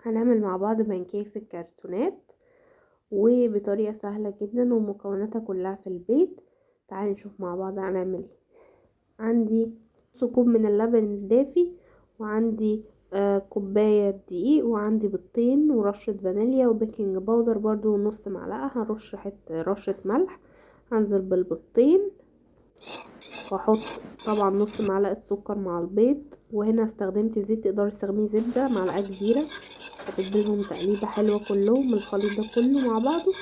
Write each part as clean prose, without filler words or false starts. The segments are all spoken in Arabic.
هنعمل مع بعض بانكيكس الكرتونات وبطريقة سهلة جدا ومكوناتها كلها في البيت. تعالي نشوف مع بعض هنعمل ايه. عندي نص كوب من اللبن الدافي، وعندي كوباية دقيق، وعندي بيضتين ورشة فانيليا وبيكنج باودر برضو نص معلقة. هنرش رشة ملح. هنزل بالبيضتين واحط طبعا نص معلقة سكر مع البيض، وهنا استخدمت زيت، تقدري تستخدمي زبدة معلقة كبيرة. هتديلهم تقليبة حلوة كلهم الخليط ده كله مع بعضه،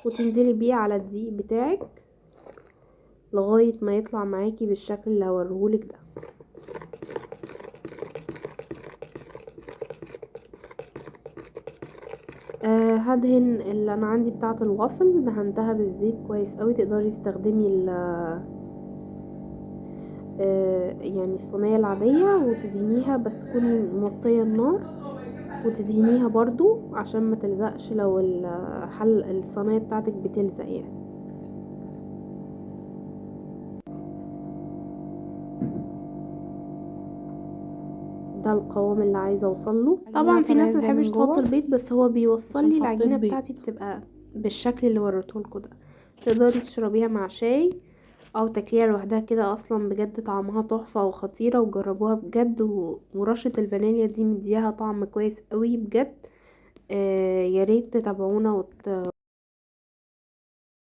وتنزلي بيه على الدقيق بتاعك لغاية ما يطلع معاكي بالشكل اللي هوريهولك ده. هدهن اللي انا عندي بتاعة الوافل، دهنتها بالزيت كويس قوي. تقدري تستخدمي يعني الصينية العادية وتدهنيها، بس تكوني موطية النار وتدهنيها برضو عشان ما تلزقش لو الصينية بتاعتك بتلزق يعني. ده القوام اللي عايزه اوصله. طبعا في ناس متحبش تحط البيض، بس هو بيوصل لي العجينه بتاعتي بتبقى بالشكل اللي وريتهولكوا ده. تقدري تشربيها مع شاي او تاكليها لوحدها كده، اصلا بجد طعمها تحفه وخطيره، وجربوها بجد. ورشه الفانيليا دي مديها طعم كويس قوي بجد. يا ريت تتابعونا